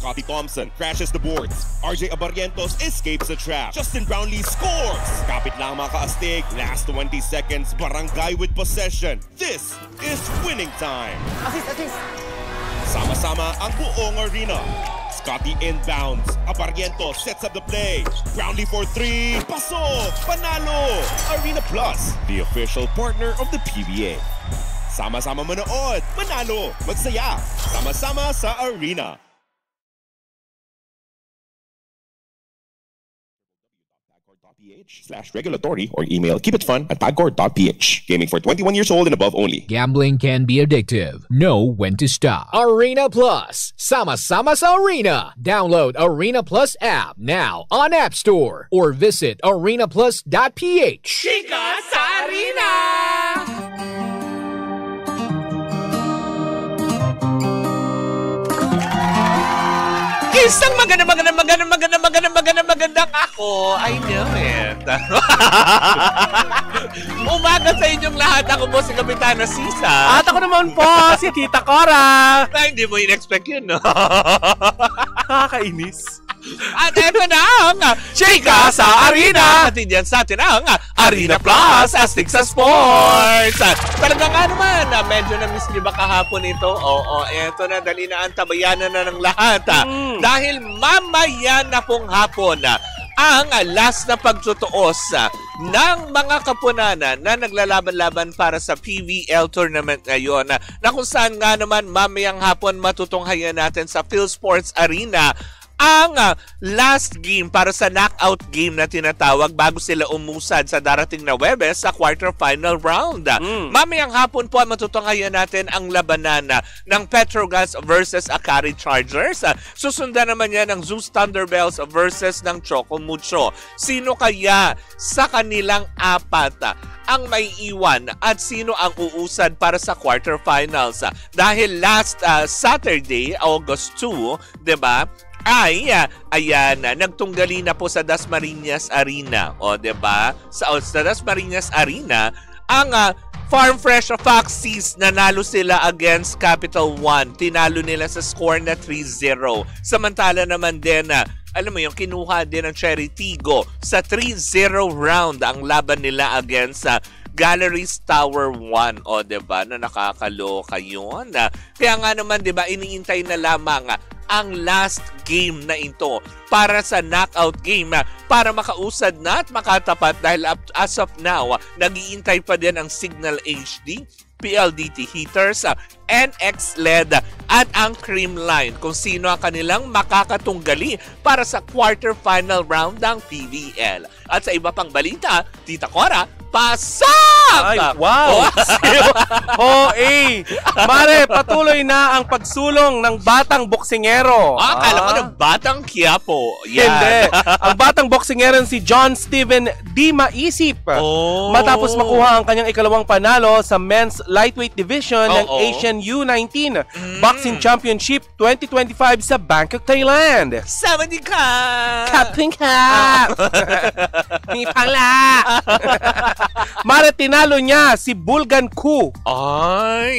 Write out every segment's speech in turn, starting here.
Scotty Thompson crashes the boards. RJ Abarrientos escapes the trap. Justin Brownlee scores! Kapit lang mga kaastig. Last 20 seconds, barangay with possession. This is winning time. Assist. Sama-sama ang buong arena. Scotty inbounds. Abarrientos sets up the play. Brownlee for 3. Pasok! Panalo! Arena Plus, the official partner of the PBA. Sama-sama manood, manalo, magsaya. Sama-sama sa arena. ph/regulatory or email keepitfun@pagcor.ph. Gaming for 21 years old and above only. Gambling can be addictive. Know when to stop. Arena Plus. Sama-sama sa Arena. Download Arena Plus app now on App Store or visit arenaplus.ph. Chika sa Arena! Isang magandang ako. I know it. Umaga sa inyong lahat. Ako po si Kapitana Sisa. At ako naman po, si Tita Cora. Hindi mo in-expect yun, no? Kakainis. At eto na ang Chika sa Arena! At yan sa atin ang Arena Plus, astig sa sports! Talaga nga naman, medyo na-miss niyo ba kahapon ito? Oo, eto na, dali na ang tabayanan na ng lahat. Dahil mamaya na pong hapon, ang last na pagtutuos ng mga kapunanan na naglalaban-laban para sa PVL tournament ngayon na kung saan nga naman mamayang hapon matutunghayan natin sa PhilSports Arena ang last game para sa knockout game na tinatawag bago sila umusad sa darating na Webes sa quarterfinal round. Mamayang hapon po matutunghayan natin ang labanan ng Petrogas versus Akari Chargers. Susundan naman yan ng Zeus Thunderbells versus ng Choco Mucho. Sino kaya sa kanilang apat ang may iwan at sino ang uusad para sa quarterfinals? Dahil last Saturday, August 2, 'di ba? Ayan, nagtunggali na po sa Dasmariñas Arena. O, diba? Sa Dasmariñas Arena, ang Farm Fresh Foxies nanalo sila against Capital One. Tinalo nila sa score na 3-0. Samantala naman din, alam mo yung kinuha din ng Cherry Tigo sa 3-0 round ang laban nila against Galleries Tower 1. O, diba? Na nakakaloka yun. Kaya nga naman, diba, iniintay na lamang ang last game na ito para sa knockout game para makausad na at makatapat dahil as of now, nag-iintay pa din ang Signal HD, PLDT Heaters, NX LED at ang Creamline kung sino ang kanilang makakatunggali para sa quarterfinal round ng PVL. At sa iba pang balita, Tita Cora, pasok! Ay, wow! Mare, patuloy na ang pagsulong ng batang boksingero. Akala ko ng batang Quiapo. Yan. Hindi. Ang batang boksingero si John Steven Di Maisip. Matapos makuha ang kanyang ikalawang panalo sa men's lightweight division ng Asian U19 Boxing Championship 2025 sa Bangkok, Thailand. 70 ka! Captain Cap! Ni pala! Mare, tinalo niya si Bulgan Ku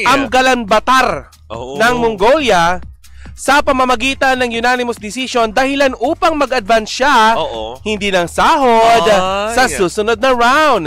Amgalan Batar ng Mongolia sa pamamagitan ng unanimous decision dahilan upang mag-advance siya hindi ng sahod sa susunod na round.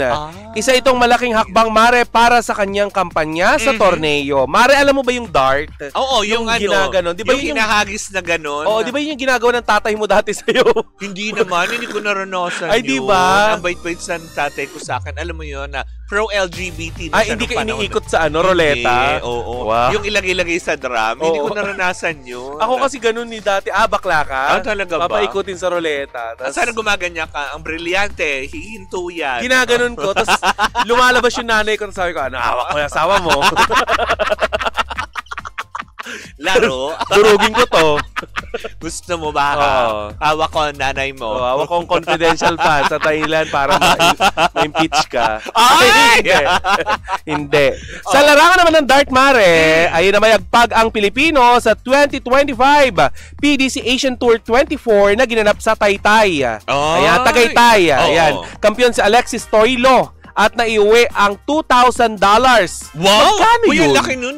Isa itong malaking hakbang, Mare, para sa kanyang kampanya sa torneo. Mare, alam mo ba yung dart? Oo, yung ginaganon. Diba yung hinahagis na ganon. Oo, di ba yung ginagawa ng tatay mo dati sa'yo? Hindi naman, hindi ko naranasan Ay, yun. di ba? Ang bait-bait sa tatay ko sa akin. Alam mo yun, na pro-LGBT na hindi ka iniikot sa roleta? Oo. Wow. Yung ilagay-lagay sa drum, hindi ko naranasan yun. Ako kasi ganun ni dati. Bakla ka? Talaga ba? Papaikutin sa roleta. Sana gumaganya ka. Ang brilyante, hihinto yan. Ginaganon ko. Tapos lumalabas yung nanay ko. Sabi ko, hawak ko yung asawa mo. Laro. Durugin ko to. Gusto mo ba? Hawak ko ang nanay mo. Hawak ko ang confidential fan sa Thailand para ma-impeach ka. Hindi. Sa larangan naman ng Dart, Mare, ay namayagpag ang Pilipino sa 2025 PDC Asian Tour 24 na ginanap sa Taytay. Ayan, Tagaytay. Ayan. Kampiyon si Alexis Toilo at naiuwi ang $2,000. Wow! Magkano yun? Yung laki nun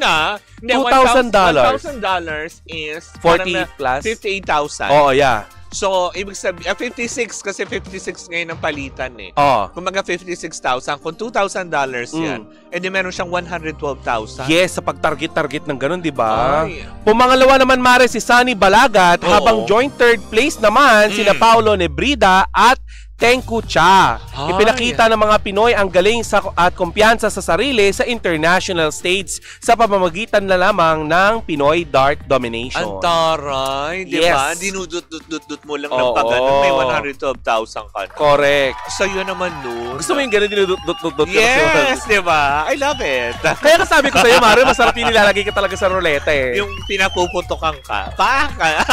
$2,000. $1,000 is 40 plus? 58,000. Oo, yeah. So, ibig sabihin, 56 kasi 56 ngayon ang palitan eh. Oh. Kung mga 56,000, kung $2,000 yan, edi meron siyang 112,000. Yes, sa pag-target ng ganun, di ba? Pumangalawa naman, Mare, si Sunny Balagat, habang joint third place naman, sina Paolo Nebrida at Tenku Cha. Ipinakita ng mga Pinoy ang galing at kumpiyansa sa sarili sa international stage sa pamamagitan na lamang ng Pinoy Dart Domination. Ang taray, di ba? Dinudut-dut-dut mo lang ng pag-ganun. May 112,000 ka na. Correct. Sa'yo naman nun. Gusto mo yung ganun, dinudut-dut-dut? Yes, di ba? I love it. Kaya kasabi ko sa'yo, Mario, masarap yung nilalagay ka talaga sa ruleta eh. Yung pinapuputokan ka. Paka.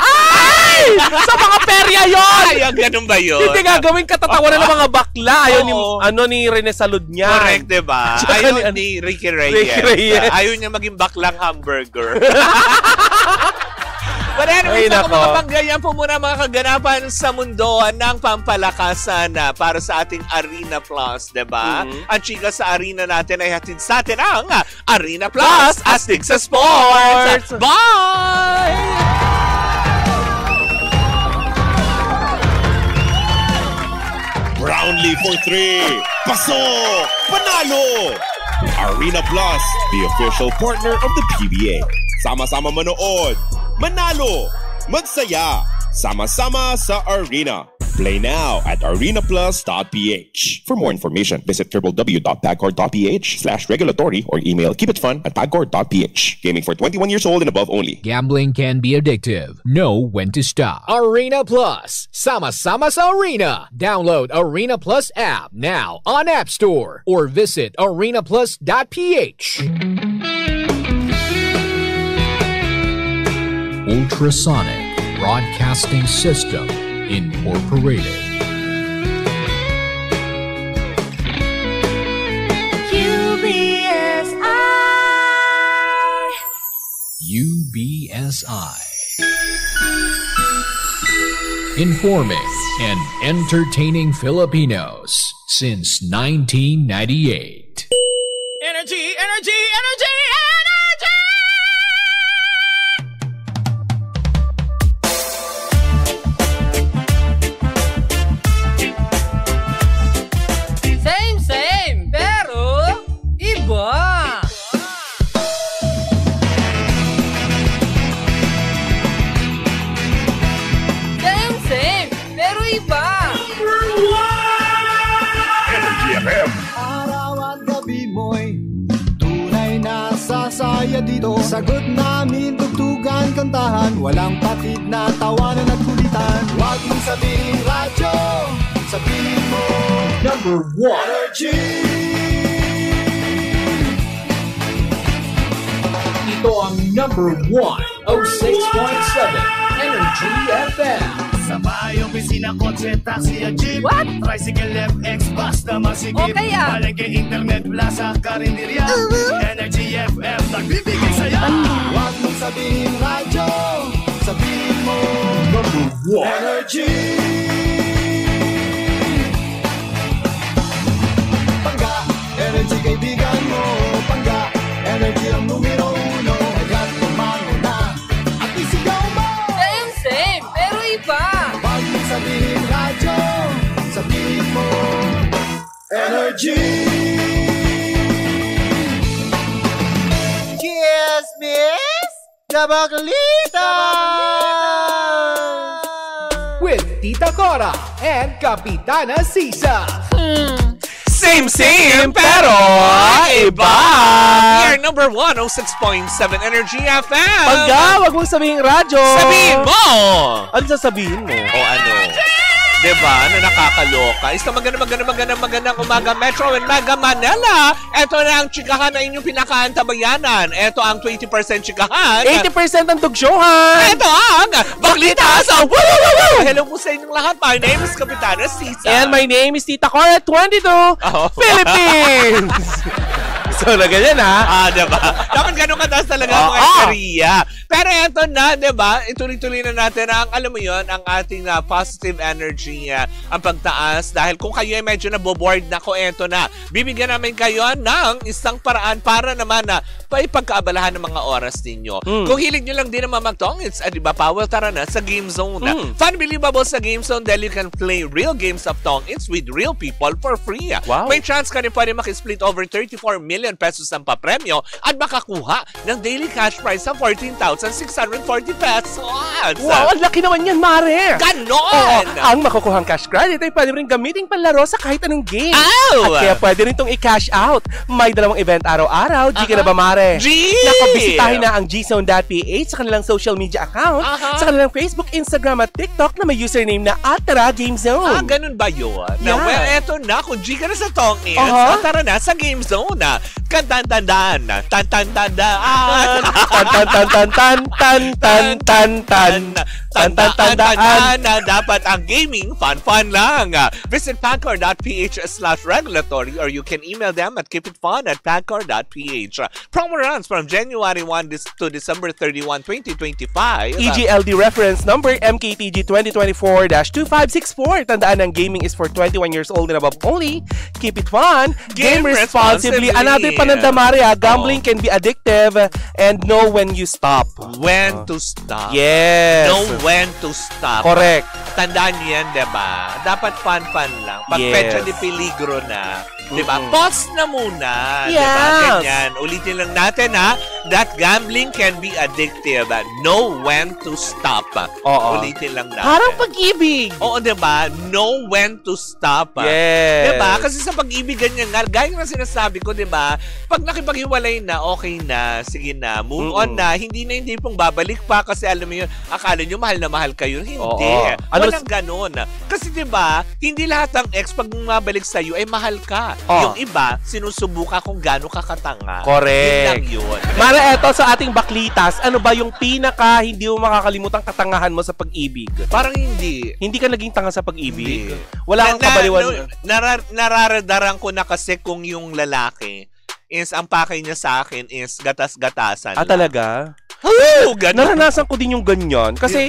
Ay! Sa mga perya yun! Ay, ganun ba yun? Hindi gagawin katatawanan ng mga bakla. Ayaw ni Rene Salud niya. Correct, diba? Ayaw ni Ricky Reyes. Ayaw niya maging baklang hamburger. But anyways, ako mga panggayan po muna mga kaganapan sa mundo ng pampalakasan para sa ating Arena Plus, diba? Ang chika sa arena natin ay hatid sa atin ang Arena Plus Astig sa Sports! Bye! Brownlee for 3. Pasok! Panalo! Arena Plus, the official partner of the PBA. Sama-sama manood, manalo, magsaya, sama-sama sa Arena. Play now at arenaplus.ph. For more information, visit www.pagcor.ph/regulatory or email keepitfun@pagcor.ph. Gaming for 21 years old and above only. Gambling can be addictive. Know when to stop. Arena Plus. Sama-sama sa Arena. Download Arena Plus app now on App Store or visit arenaplus.ph. Ultrasonic Broadcasting System Incorporated. UBSI. Informing and entertaining Filipinos since 1998. Energy, energy, energy, energy! Same, pero iba. Same, pero iba. Energy FM. Araw at gabi mo'y tunay na sasaya dito. Sagot namin, tugtugan, kantahan, walang patid na tawanan at kulitan. Huwag mong sabihin radyo, sabihin mo number 1 Energy. Ito ang number 1, 06.7 Energy FM. Sa bahay, opisina, kotse, taxi at jeep. What? Tricycle, FX, basta masigip. Okay, ah. Palengke, internet, plaza, karinderya. Energy FM, nagbibigay saya. Huwag mong sabihin radyo, sabihin mo number 1 Energy. Pangga, energy kaibigan mo. Pangga, energy ang numero 1. Kaya tumango na at isigaw mo. Same, pero iba. Huwag mong sabihin radyo, sabihin mo Energy. Cheers, miss! Gabaglita! With Tita Cora and Kapitana Sisa. Same, pero iba! Here, number 1, 06.7 Energy FM. Pagka, wag mong sabihin radyo. Sabihin mo! Ano sasabihin mo? O ano? Diba? Na nakakaloka. Isang magandang umaga, Metro and Mega Manila. Ito na ang chikahan na inyong pinakaantabayanan. Ito ang 20% chikahan. 80% ang dugsyohan. Ito ang Baklita sa Woo! Hello po sa inyong lahat. My name is Kapitana Sisa. And my name is Tita Cora 22, Philippines. So, na ganyan ha. Diba? Dapat ganun kataas talaga ang mga enerhiya. Pero eto na, diba? Ituloy-tuloy na natin ang, alam mo yun, ang ating positive energy, ang pagtaas. Dahil kung kayo ay medyo naboboard na ko, eto na. Bibigyan namin kayo ng isang paraan para naman na paipagkaabalahan ng mga oras ninyo. Kung hilig nyo lang din naman magtong, it's, diba, Powell, tara na sa Game Zone. Fun believable sa Game Zone dahil you can play real games of tong. It's with real people for free. Wow. May chance ka rin pwede makisplit over 34 million pesos ang papremyo at makakuha ng daily cash prize sa 14,640 pesos. Wow, ang laki naman yan, Mare. Ganon! Ang makukuhang cash credit ay pwede rin gamitin panlaro sa kahit anong game. At kaya pwede rin itong i-cash out. May dalawang event araw-araw. G ka na ba, Mare? G! Nakabisitahin na ang gzone.ph sa kanilang social media account, sa kanilang Facebook, Instagram at TikTok na may username na @GameZone. Ganun ba yun? Yeah. Well, eto na. Kung G ka na sa tongin, tara na sa Game Zone. Kantan-tandaan. Tan-tan-tandaan. Tan-tan-tan-tan-tan-tan-tan. Tan-tan-tandaan na dapat ang gaming fun lang. Visit pancor.ph/regulatory or you can email them at keepitfun@pancor.ph. Promo runs from January 1 to December 31, 2025. EGLD reference number MKTG 2024-2564. Tandaan ang gaming is for 21 years old and above only. Keep it fun. Game responsibly. Another panandamari, gambling can be addictive and know when you stop. When to stop. Yes. Know when to stop. Correct. Tandaan niyo yan, diba? Dapat fun lang. Pag petsa di peligro na, diba? Pause na muna. Yes. Diba? Ganyan. Ulitin lang natin, that gambling can be addictive. Know when to stop. Ulitin lang natin. Parang pag-ibig. Oo, diba? Know when to stop. Yes. Diba? Kasi sa pag-ibig ganyan nga, gaya nga sinasabi ko, diba? Pag nakipaghiwalay na, okay na, sige na, move on na, hindi pong babalik pa kasi alam mo yun, akala nyo mahal na mahal kayo. Hindi. Walang ganun. Kasi diba, hindi lahat ng ex pag mabalik sa'yo ay mahal ka. Yung iba, sinusubuka kung gaano ka katanga. Correct. Yun lang yun. Mara, eto sa ating baklitas, ano ba yung pinaka hindi mo makakalimutang katangahan mo sa pag-ibig? Parang hindi. Hindi ka naging tanga sa pag-ibig? Hindi. Wala kang kabaliwan? Nararadaran ko na kasi kung yung lalaki is ang pakay niya sa akin is gatas-gatasan. Talaga? Naranasan ko din yung ganyan. Kasi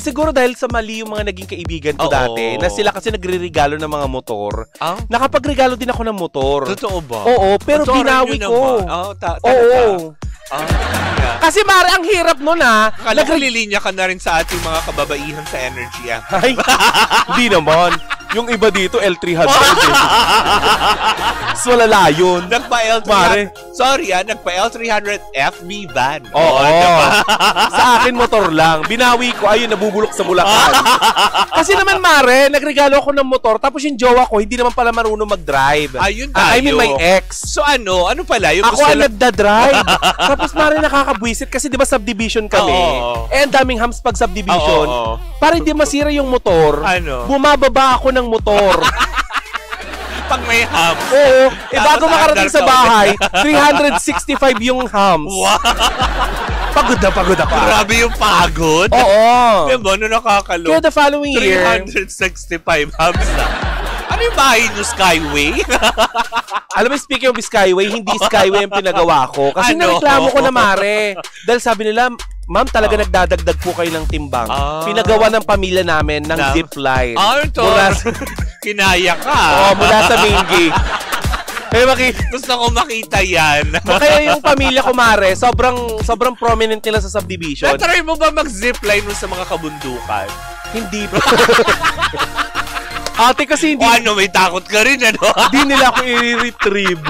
siguro dahil sa mali yung mga naging kaibigan ko dati, na sila kasi nagre-regalo ng mga motor. Nakapagregalo din ako ng motor. Totoo ba? Oo, pero binawi ko. Oo. Kasi Mare, ang hirap nun Naglilinya ka na rin sa ating mga kababaihan sa energy. Ay, hindi naman. Yung iba dito, L300. So, wala yun. Nagpa-L300. Sorry nagpa-L300 FB van. Oo. Sa akin, motor lang. Binawi ko, ayun, nabubulok sa Bulacan. Kasi naman, Mare, nagregalo ako ng motor, tapos yung jowa ko, hindi naman pala marunong mag-drive. Ayun tayo. I mean, my ex. So ano pala? Yung ako ang nagda-drive. Tapos, Mare, nakakabwisit kasi di ba subdivision kami? Ang daming hams pag subdivision. Para hindi masira yung motor, bumababa ako ng motor. Pag may ham. Oo. Bago makarating sa bahay, 365 yung hams. Wow. Pagod na ako. Grabe yung pagod. Oo. Diba? Ano nakakalong? Kaya the following year, 365 hams na. Ano yung bahay nyo, Skyway? Alam mo, speaking of Skyway, hindi Skyway ang pinagawa ko. Kasi nareklamo ko na, Mare. Dahil sabi nila, ma'am, talaga nagdadagdag po kayo ng timbang. Pinagawa ng pamilya namin ng zipline. Ito. Kinaya ka. Mula sa main gate. Gusto ko makita yan. Kaya yung pamilya ko, Mare, sobrang prominent nila sa subdivision. Natry mo ba mag-zipline sa mga kabundukan? Hindi pa. Ate, kasi hindi. May takot ka rin, Hindi nila ako i-retrieve.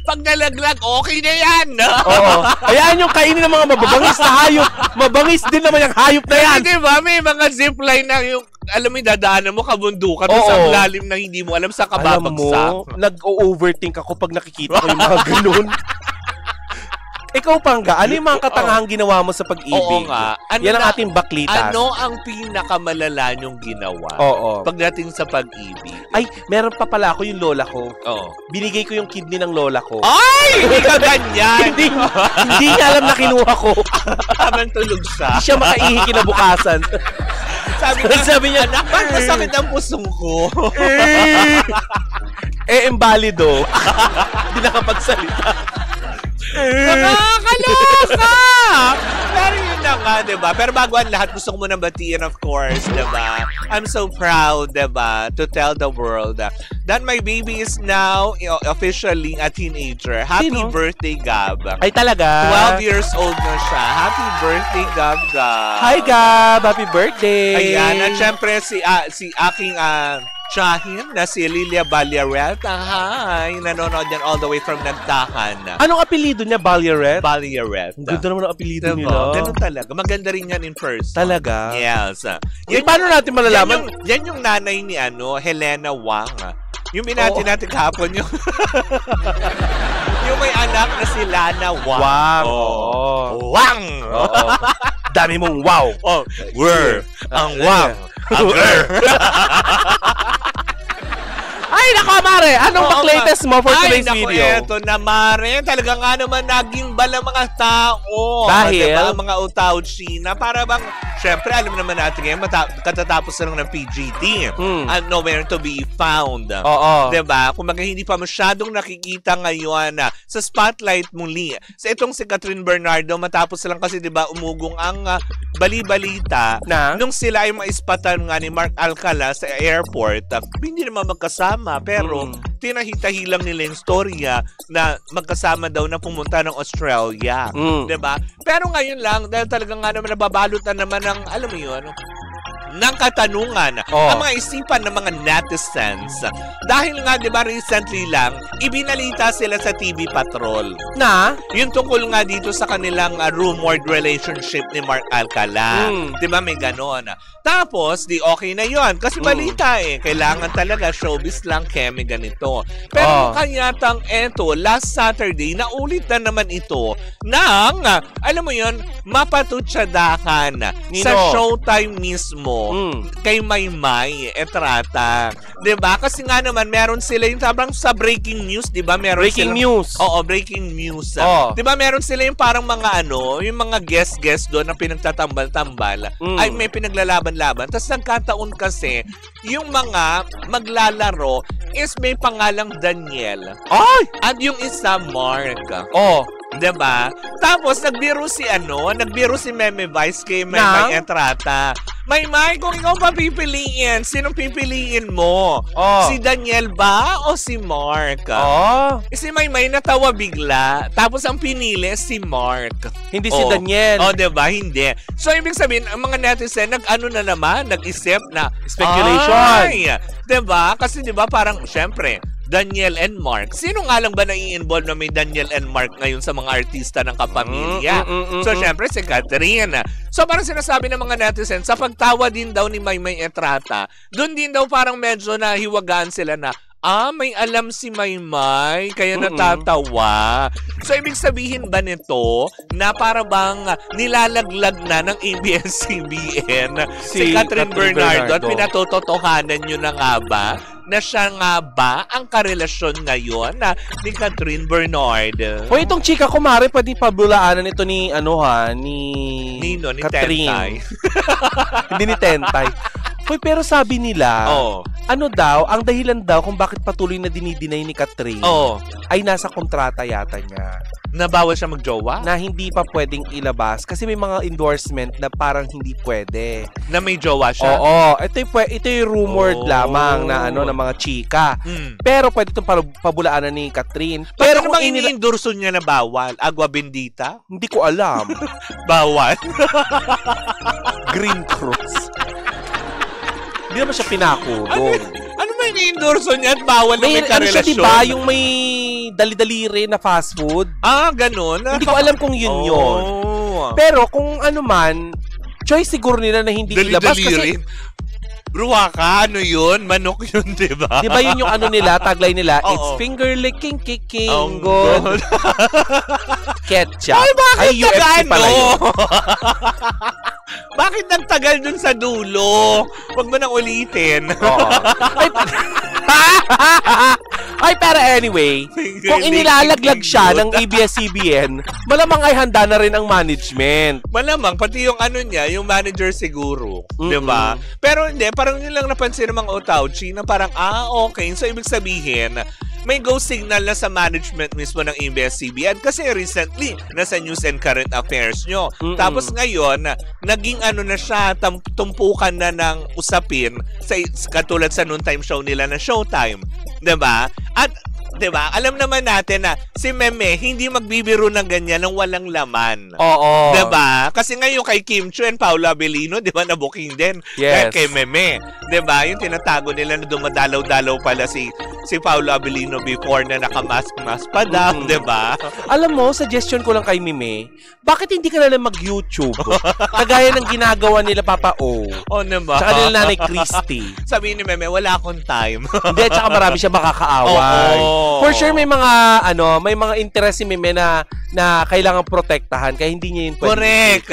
Pag nalaglag, okay na yan. Oo. Ayan yung kainin ng mga mababangis na hayop. Mabangis din naman yung hayop na yan. Hindi ba? May mga zipline na yung, alam mo, dadaanan mo, kabundukan sa lalim na hindi mo alam sa kababagsak. Alam mo, nag-overthink ako pag nakikita ko yung mga ganun. Ikaw, Pangga, ano yung mga katangahang ginawa mo sa pag-ibig? Oo nga. Yan ang ating baklitas. Ano ang pinakamalala nyong ginawa pagdating sa pag-ibig? Ay, meron pa pala ako yung lola ko. Oo. Binigay ko yung kidney ng lola ko. Ay! Hindi ka ganyan! hindi niya alam na kinuha ko. Habang tulog siya. Hindi siya makaihi kinabukasan. Sabi niya, anak, ba't masakit ang pusong ko? Embalido. Hindi nakapagsalita. Nakakaloka! Pero yun na nga, diba? Pero bago ang lahat, gusto ko muna batiin, of course, diba? I'm so proud, diba? To tell the world that my baby is now officially a teenager. Happy birthday, Gab. Ay, talaga? 12 years old na siya. Happy birthday, Gab. Hi, Gab. Happy birthday. Ayan. At syempre, si aking Shahin na si Lilia Balyaret. Hi! Nanonood yan all the way from Nagtahan. Anong apelido niya? Balyaret? Balyaret. Ang ganda naman ang apelido nila. Ganun talaga. Maganda rin yan in person. Talaga? Yes. Paano natin malalaman? Yan yung nanay ni Helena Wang. Yung binati natin kahapon yung yung may anak na si Lana Wang. Wang. Wang! Dami mong wow. We're ang Wang. Ay, nako, Mare! Anong latest mo for today's video? Ay, nako, eto na, Mare. Talaga nga naman naging bala mga tao. Dahil? Diba, mga utauchi na para bang, syempre, alam naman natin ngayon, katatapos na lang ng PGT. And nowhere to be found. Oo. Diba? Kung hindi pa masyadong nakikita ngayon sa spotlight muli. Sa itong si Catherine Bernardo, matapos lang kasi, diba, umugong ang bali-balita na nung sila ay maispatan nga ni Mark Alcala sa airport, hindi naman magkasama. Pero tinahitahi lang nila yung storya na magkasama daw na pumunta ng Australia. Diba? Pero ngayon lang, dahil talaga nga naman nababalot na naman ng, alam mo yun, ng katanungan ang mga isipan ng mga netizens. Dahil nga, di ba, recently lang, ibinalita sila sa TV Patrol. Na? Yung tungkol nga dito sa kanilang rumored relationship ni Mark Alcala. Di ba, may ganon. Tapos, di okay na yon kasi balita kailangan talaga showbiz lang keme ganito. Pero kanyatang last Saturday, naulit na naman ito ng, alam mo yon, mapatutsadakan sa Showtime mismo. Kay Maymay Etrata. 'Di ba? Kasi nga naman meron sila yung tabang sa breaking news, 'di ba? Meron breaking news. Oo, breaking news. 'Di ba meron sila yung parang mga yung mga guest doon na pinagtatambal-tambal. Ay may pinaglalaban-laban. Tapos nagkataon kasi yung mga maglalaro is may pangalang Daniel. Ay! At yung isa Mark. Diba? Tapos, nagbiro si Meme Vice kay Maymay Etrata. Maymay, kung ikaw pa pipiliin, sinong pipiliin mo? Si Daniel ba o si Mark? Si Maymay natawa bigla. Tapos, ang pinili, si Mark. Hindi si Daniel. Diba? Hindi. So, ibig sabihin, ang mga netizen, nag-isip na speculation. Diba? Kasi diba, parang, syempre, Daniel and Mark. Sino nga lang ba nai-involve na may Daniel and Mark ngayon sa mga artista ng kapamilya? So, syempre, si Catherine. So, parang sinasabi ng mga netizens, sa pagtawa din daw ni Maymay Etrata, doon din daw parang medyo nahiwagaan sila na, may alam si Maymay, kaya natatawa. So, ibig sabihin ba nito na para bang nilalaglag na ng ABS-CBN si Catherine Bernardo at pinatototohanan nyo na nga ba na siya nga ba ang karelasyon ngayon ni Catherine Bernardo? Itong chika ko, Mare, pwede pabulaanan ito ni, ni Catherine. Tentay. Hindi ni Tentay. Pero sabi nila, ang dahilan daw kung bakit patuloy na dinidinay ni Catherine ay nasa kontrata yata niya. Na bawal siya magjowa? Na hindi pa pwedeng ilabas kasi may mga endorsement na parang hindi pwede. Na may jowa siya? Ito yung rumored lamang na ng mga chika. Pero pwede itong pabulaanan ni Catherine. Pero kung ini-endorso niya na bawal? Agua Bendita? Hindi ko alam. Bawal? Green Cross. Hindi naman siya pinakudong. Ano ba ini-endorso niya at bawal na may karelasyon? Siya, diba? Yung may dali-dali rin na fast food. Ganun? Hindi ko alam kung yun. Pero kung ano man, choice siguro nila na hindi ilabas kasi... Ruwaka, yun? Manok yun, diba? Diba yun yung nila, tagline nila, it's finger licking, kicking, good. Ketchup. Ay, bakit UFC pala yun. Bakit nagtagal dun sa dulo? Huwag mo nang ulitin. Ay, pero anyway, kung inilalaglag siya ng ABS-CBN, malamang ay handa na rin ang management. Malamang, pati yung niya, yung manager siguro. Diba? Pero hindi, parang yun lang napansin ng mga otauchi na parang, okay. So, ibig sabihin, may go signal na sa management mismo ng ABS-CBN kasi recently nasa news and current affairs nyo. Tapos ngayon, naging ano na siya, tumpukan na ng usapin katulad sa noontime show nila na Showtime. Diba? At diba? Alam naman natin na si Meme hindi magbibiro ng ganyan ng walang laman. Oo. Diba? Kasi ngayon kay Kim Chiu and Paolo Abilino, diba, na-booking din. Yes. Kay Meme. Diba? Yung tinatago nila na dumadalaw-dalaw pala si Paolo Abilino before na nakamask-mask pa daw. Diba? Alam mo, suggestion ko lang kay Meme, bakit hindi ka na lang mag-YouTube? Kagaya ng ginagawa nila Papa O. O, diba? Tsaka nila Nanay Christy. Sabi ni Meme, wala akong time. Hindi, tsaka marami siya makakaaway. For sure may mga interest si Meme na kailangan protektahan kaya hindi niya yun pwede. Correct.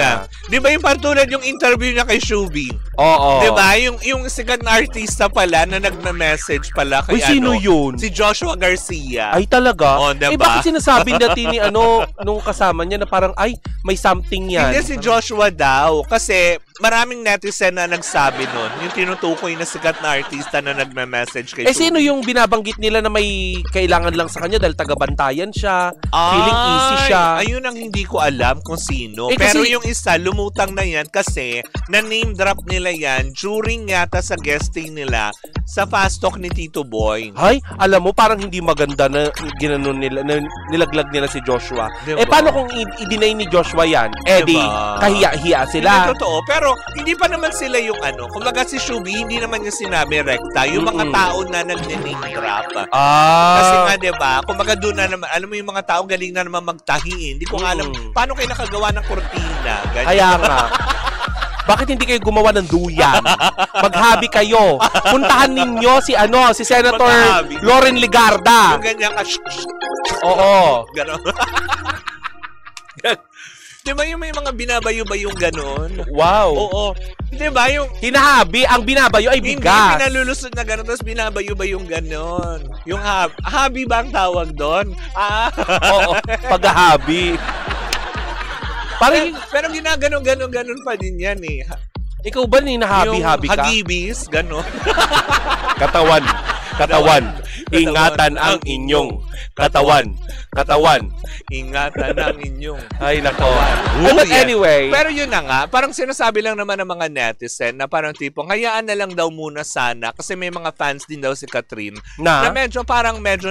Di ba yung partulad yung interview niya kay Shubi? Oo. Di ba? Yung sikat na artista pala na nagme-message pala kay sino yun? Si Joshua Garcia. Ay, talaga? Diba? Bakit sinasabi dati ni nung kasama niya na parang, ay, may something yan? Hindi si Joshua daw. Kasi maraming netizen na nagsabi nun. Yung tinutukoy na sikat na artista na nagme-message kay Shubi. Sino yung binabanggit nila na may kailangan lang sa kanya dahil taga-bantayan siya, feeling easy siya? Ayun ang hindi ko alam kung sino. Pero yung isa, lumutang na yan kasi na-name drop nila yan during yata sa guesting nila sa Fast Talk ni Tito Boy. Ay, alam mo, parang hindi maganda na ginanon nila, na nilaglag nila si Joshua. Diba? Paano kung i-deny ni Joshua yan? Di, kahiya-hiya sila. Hindi totoo, pero hindi pa naman sila yung kumbaga si Shubi, hindi naman yung sinabi rekta. Yung mga tao na nag-name drop. Kasi nga, diba, kumbaga doon na naman, alam mo yung mga tao galing na naman magtahi. Hindi ko alam, paano kayo nakagawa ng kortina? Ganyan. Kaya nga. Bakit hindi kayo gumawa ng duyan? Maghabi kayo. Puntahan ninyo si Senator Loren Legarda. Yung ganyan ka. Oo. Ganon. Diba yung may mga binabayo-bayong ganon? Wow. Oo. Diba yung hinahabi, ang binabayo ay bigas. Hindi pinalulusot na ganon, tapos binabayo-bayong ganon. Yung habi ba ang tawag doon? Oo, paghahabi. Pero ginaganon pa din yan eh. Ikaw ba hinahabi-habi ka? Yung hagibis, ganon. Katawan. Ingatan ang inyong katawan. Ingatan ang inyong ay nako. But anyway, pero yun na nga, parang sinasabi lang naman ng mga netizen na parang tipong hayaan na lang daw muna sana kasi may mga fans din daw si Catherine na medyo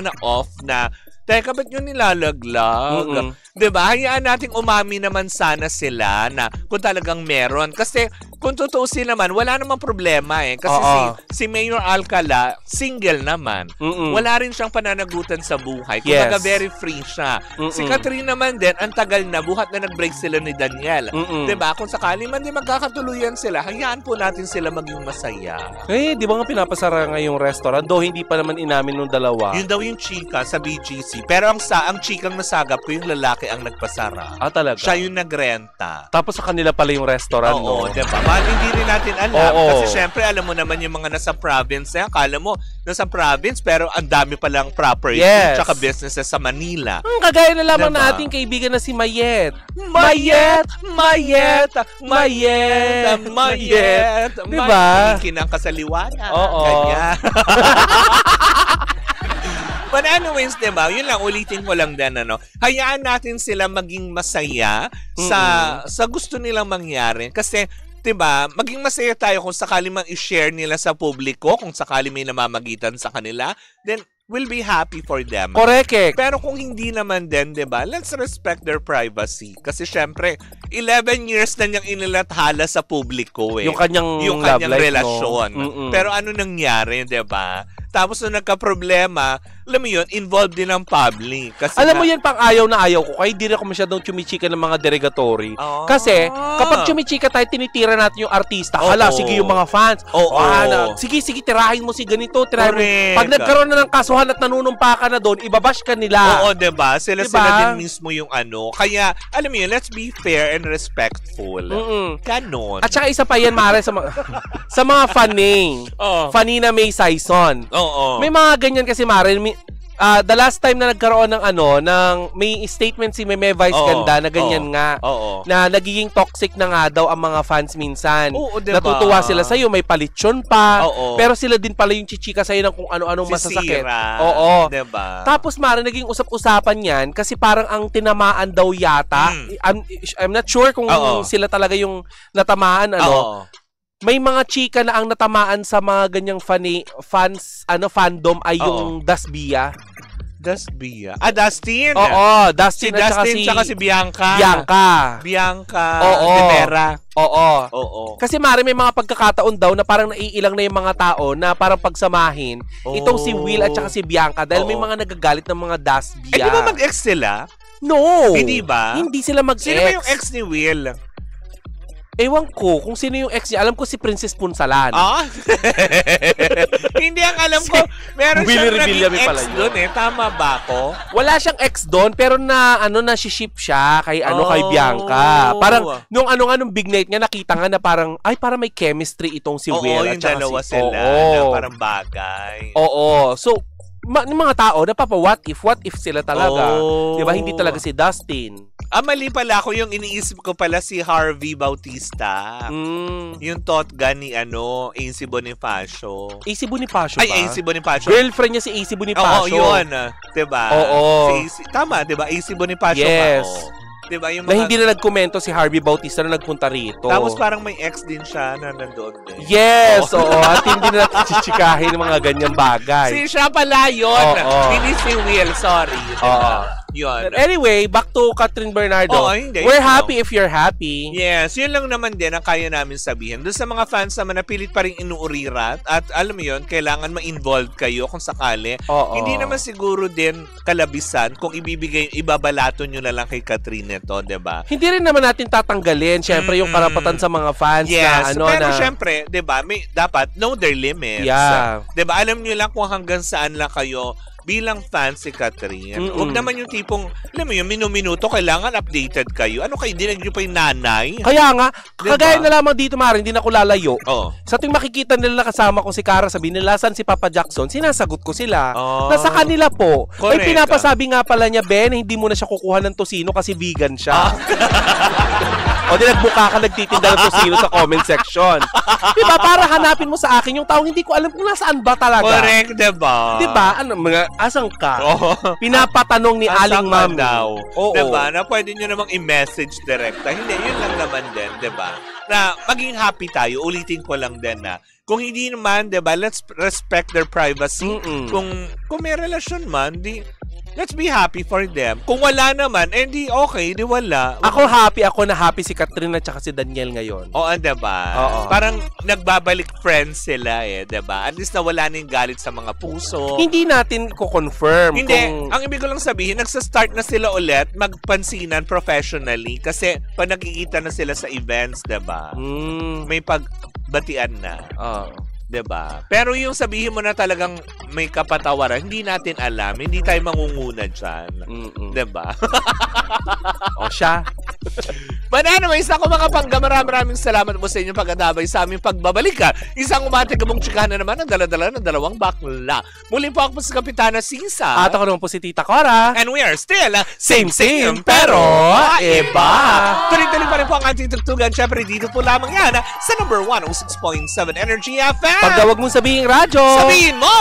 na off na teka, ba't yun nilalaglag? Diba? Hayaan nating umami naman sana sila na kung talagang meron. Kasi kung tutuusin naman, wala namang problema eh. Kasi si Mayor Alcala, single naman. Wala rin siyang pananagutan sa buhay. Kumbaga very free siya. Si Catherine naman din, ang tagal na, buhat na nag-break sila ni Daniel. Diba? Kung sakali man din magkakatuluyan sila, hayaan po natin sila maging masaya. Di ba nga pinapasara nga yung restaurant? Though hindi pa naman inamin nung dalawa. Yun daw yung chika sa BGC. Pero ang chikang nasagap ko, yung lalaki ang nagpasara. Talaga? Siya yung nagrenta. Tapos sa kanila pala yung restaurant, no? Diba? Hindi rin natin alam. Kasi syempre, alam mo naman yung mga nasa province. Akala mo, nasa province, pero ang dami palang property tsaka businesses sa Manila. Kagaya na lamang na ating kaibigan na si Mayet. Diba? Makikinang kasaliwana. Oo. Ganyan. But anyways, diba, yun lang, ulitin ko lang din, hayaan natin sila maging masaya sa gusto nilang mangyari. Kasi, diba, maging masaya tayo kung sakali man i-share nila sa publiko, kung sakali may namamagitan sa kanila, then we'll be happy for them. Correct. Pero kung hindi naman din, diba, let's respect their privacy. Kasi syempre, 11 years na niyang inilathala sa publiko eh. Yung kanyang relasyon. No? Pero ano nangyari, diba? Tapos nung nagka-problema, alam mo yun, involved din ang public. Kasi alam mo yan, pang ayaw na ayaw ko. Kaya di rin ako masyadong chumichika ng mga derogatory. Kasi, kapag chumichika tayo, tinitira natin yung artista. Sige yung mga fans. Sige, tirahin mo si ganito. Tirahin mo. Pag nagkaroon na ng kasuhan at nanunumpa ka na doon, ibabash ka nila. Oo, diba? Sila din mismo yung Kaya, alam mo yun, let's be fair and respectful. Ganon. At saka isa pa yan, Mare, sa mga fanning. Fanny na May Saison. Oo. May mga ganyan kasi, Mare, The last time na nagkaroon ng may statement si Meme Vice Ganda na ganyan nga. Na nagiging toxic na nga daw ang mga fans minsan. Diba? Natutuwa sila sa'yo, may palitsyon pa. Pero sila din pala yung chichika sa'yo ng kung ano-anong masasakit. Oo. Diba? Tapos Mara, naging usap-usapan yan kasi parang ang tinamaan daw yata. I'm not sure kung sila talaga yung natamaan. May mga chika na ang natamaan sa mga ganyang fandom ay yung Dasbia. Dasbia. Dustin. Oo, Dustin at saka si Bianca. Bianca. Rivera. Oo. Kasi Mari, may mga pagkakataon daw na parang naiilang na yung mga tao na parang pagsamahin itong si Will at saka si Bianca dahil may mga nagagalit ng mga Dasbia. Di ba mag-ex sila? No. Hindi ba? Hindi sila mag-ex. Sino ba yung ex ni Will? Ewan ko kung sino yung ex niya. Alam ko si Princess Punsalan. Hindi ang alam ko. Meron siyang naging ex doon Tama ba ako? Wala siyang ex doon pero na-ship siya kay kay Bianca. Parang nung big night niya nakita nga na parang parang may chemistry itong si Will at saka dalawa sila na parang bagay. So yung mga tao what if sila talaga. Di ba? Hindi talaga si Dustin. Mali pala ako. Yung iniisip ko pala si Harvey Bautista. Yung Totga ni AC Bonifacio. AC Bonifacio ba? AC Bonifacio. Girlfriend niya si AC Bonifacio. Yun. Diba? Tama, diba? AC Bonifacio yes. Diba? Yung mga... Na hindi na nagkomento si Harvey Bautista na nagpunta rito. Tapos parang may ex din siya na nandoon din. Yes, at hindi na chichikahin ng mga ganyang bagay. Siya pala yun. Hindi si Will, sorry. Diba? Yun. But anyway, back to Catherine Bernardo. We're happy if you're happy. Yes, yun lang naman din ang kaya namin sabihin. Doon sa mga fans naman na pilit pa rin inuurirat at alam mo yun, kailangan ma-involve kayo kung sakali. Hindi naman siguro din kalabisan kung ibabalato nyo na lang kay Catherine ito, diba? Hindi rin naman natin tatanggalin, syempre, yung karapatan sa mga fans na pero syempre, diba, dapat know their limits. Yeah. Diba, alam nyo lang kung hanggang saan lang kayo bilang fan si Catherine. Huwag naman yung tipong, alam mo yung minuto, kailangan updated kayo. Ano kayo, dinag nyo pa yung nanay? Kaya nga, kagaya na lamang dito, Mara, hindi na ko lalayo. Sa tuwing makikita nila kasama ko si Cara, sabihin nila, saan si Papa Jackson? Sinasagot ko sila. Nasa kanila po. Ay, pinapasabi nga pala niya, Ben, hindi mo na siya kukuha ng tosino kasi vegan siya. O di nagbuka ka, nagtitinda ng tosino sa comment section. Diba? Para hanapin mo sa akin yung taong hindi ko alam kung nasaan ba talaga. Correct, diba? Diba? Asang ka? Pinapatanong ni Aling Mami. Diba? Na pwede nyo namang i-message direkta. Hindi, yun lang naman din, diba? Na maging happy tayo. Ulitin ko lang din na kung hindi naman, diba, let's respect their privacy. Kung may relasyon man, let's be happy for them. Kung wala naman, di okay, di wala. Ako na happy si Catherine at saka si Daniel ngayon. Diba? Parang nagbabalik friends sila diba? At least nawala na yung galit sa mga puso. Hindi natin ko-confirm. Hindi. Ang ibig ko lang sabihin, nagsa-start na sila ulit magpansinan professionally kasi pag nakikita na sila sa events, diba? May pagbatian na. Diba? Pero yung sabihin mo na talagang may kapatawaran, hindi natin alam. Hindi tayo mangunguna dyan. Diba? Siya. But anyways, ako mga pangga, maraming salamat po sa inyong pag-adabay sa aming pagbabalik. Isang umating kabong chikahan na naman ang dala-dala ng dalawang bakla. Muli po ako po si Kapitana Sisa. At ako naman po si Tita Cora. And we are still same pero iba. Tuloy-tuloy pa rin po ang ating tugtugan. Siyempre dito po lamang yan sa number 106.7 Energy FM. Pagka wag mong sabihin radyo, sabihin mo!